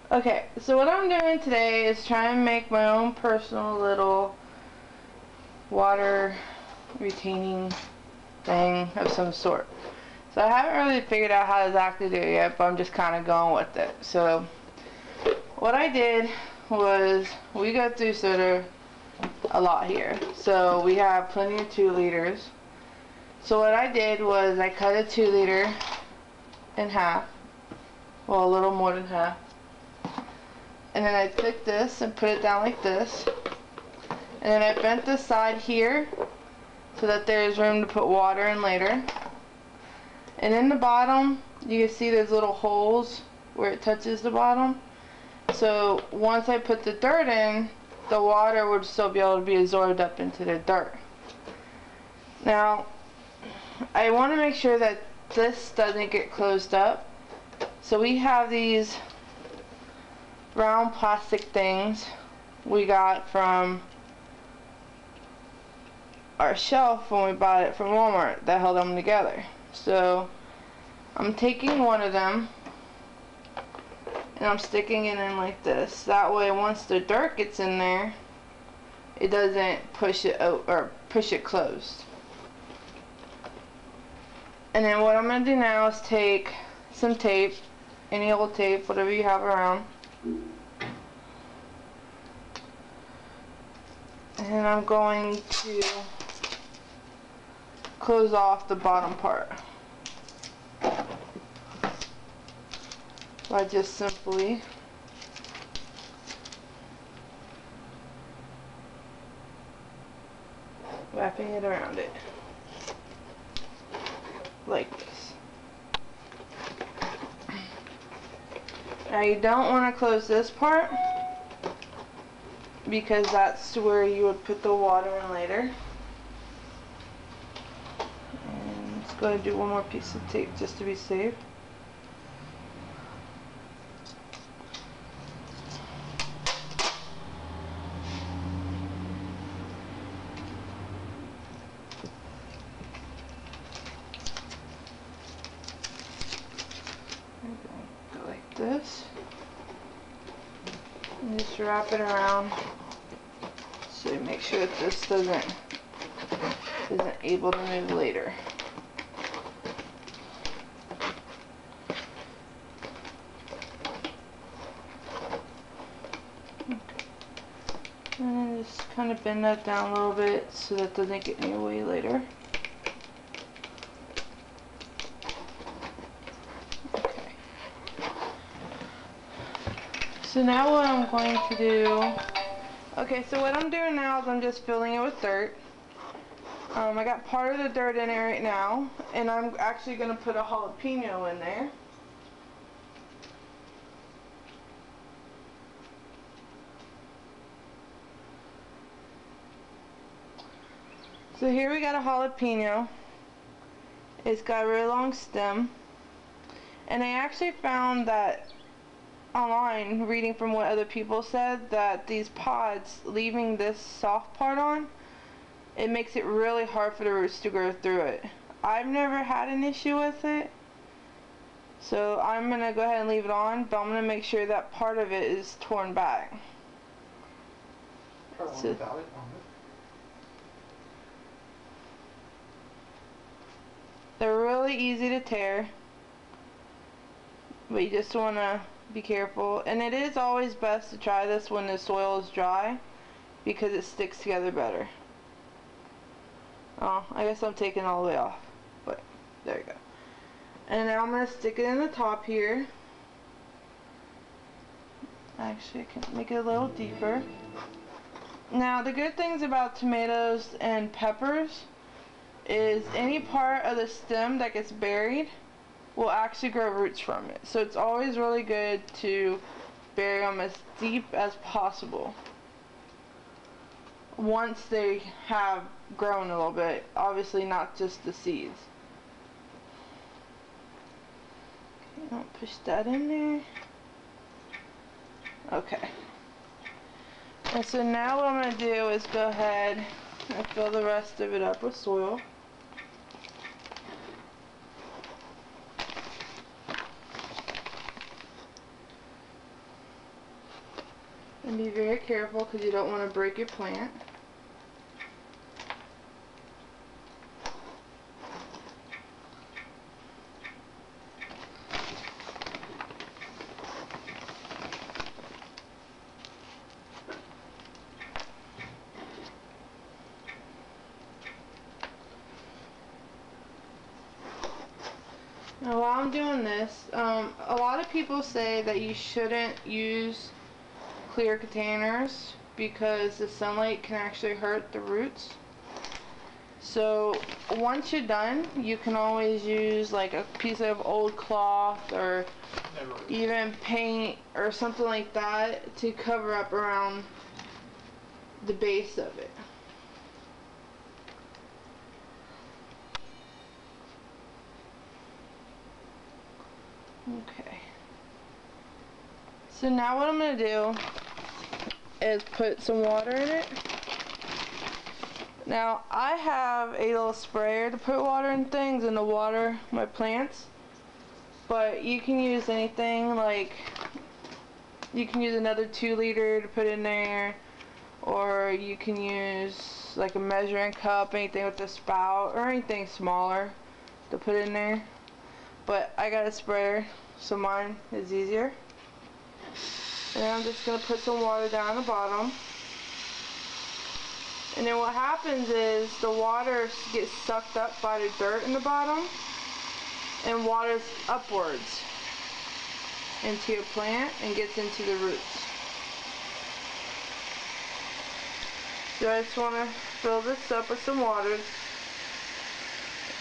Okay, so what I'm doing today is try and make my own personal little water retaining thing of some sort. So I haven't really figured out how to exactly do it yet, but I'm just kind of going with it. So what I did was, we go through soda a lot here. So we have plenty of 2 liters. So what I did was I cut a 2 liter in half. Well, a little more than half. And then I took this and put it down like this. And then I bent this side here so that there's room to put water in later. And in the bottom, you can see there's little holes where it touches the bottom. So once I put the dirt in, the water would still be able to be absorbed up into the dirt. Now, I want to make sure that this doesn't get closed up. So we have these brown plastic things we got from our shelf when we bought it from Walmart that held them together. So I'm taking one of them and I'm sticking it in like this. That way once the dirt gets in there, it doesn't push it out or push it closed. And then what I'm going to do now is take some tape, any old tape, whatever you have around. And I'm going to close off the bottom part by just simply wrapping it around it like this. Now you don't want to close this part because that's where you would put the water in later. And let's go ahead and do one more piece of tape just to be safe. Go like this. And just wrap it around so you make sure that this isn't able to move later. And then just kind of bend that down a little bit so that doesn't get in your way later. Okay. So now what I'm going to do, so what I'm doing now is I'm just filling it with dirt. I got part of the dirt in there right now, and I'm actually going to put a jalapeno in there. So here we got a jalapeno. It's got a really long stem, and I actually found that online, reading from what other people said, that these pods, leaving this soft part on, it makes it really hard for the roots to grow through it. I've never had an issue with it, so I'm going to go ahead and leave it on, but I'm going to make sure that part of it is torn back. So, they're really easy to tear, but you just want to be careful. And it is always best to try this when the soil is dry because it sticks together better. Oh, I guess I'm taking it all the way off, but there you go. And now I'm going to stick it in the top here. Actually, I can make it a little deeper. Now, the good things about tomatoes and peppers is any part of the stem that gets buried will actually grow roots from it. So it's always really good to bury them as deep as possible once they have grown a little bit, obviously not just the seeds. Okay, I'll push that in there. Okay. And so now what I'm going to do is go ahead and fill the rest of it up with soil. And be very careful because you don't want to break your plant. Now while I'm doing this, a lot of people say that you shouldn't use clear containers because the sunlight can actually hurt the roots. So once you're done, you can always use like a piece of old cloth or even paint or something like that to cover up around the base of it. Okay. So now what I'm going to do is put some water in it. Now I have a little sprayer to put water in things and to water my plants. But you can use anything, like you can use another 2-liter to put in there, or you can use like a measuring cup, anything with a spout, or anything smaller to put in there. But I got a sprayer, so mine is easier. And I'm just going to put some water down the bottom. And then what happens is the water gets sucked up by the dirt in the bottom and waters upwards into your plant and gets into the roots. So I just want to fill this up with some water.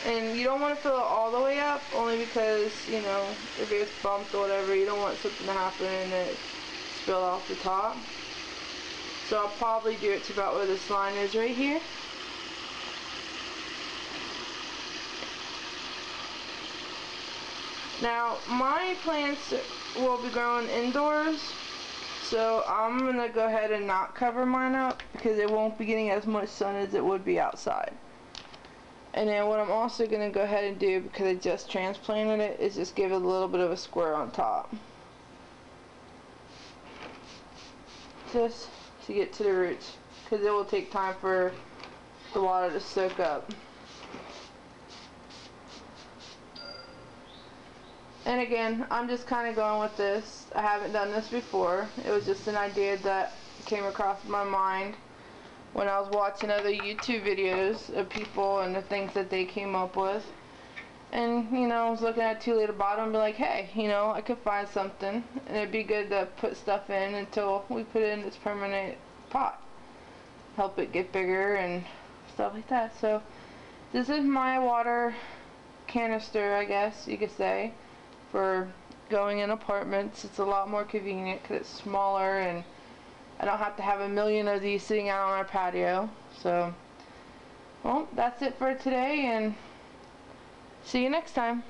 And you don't want to fill it all the way up, only because, you know, if it's bumped or whatever, you don't want something to happen and it spill off the top. So I'll probably do it to about where this line is right here. Now, my plants will be growing indoors, so I'm going to go ahead and not cover mine up because it won't be getting as much sun as it would be outside. And then what I'm also going to go ahead and do, because I just transplanted it, is just give it a little bit of a square on top. Just to get to the roots, because it will take time for the water to soak up. And again, I'm just kind of going with this. I haven't done this before. It was just an idea that came across my mind when I was watching other YouTube videos of people and the things that they came up with. And, you know, I was looking at 2-liter bottle and be like, hey, you know, I could find something. And it'd be good to put stuff in until we put it in this permanent pot. Help it get bigger and stuff like that. So, this is my water canister, I guess you could say, for going in apartments. It's a lot more convenient because it's smaller and I don't have to have a million of these sitting out on our patio. So, well, that's it for today, and see you next time.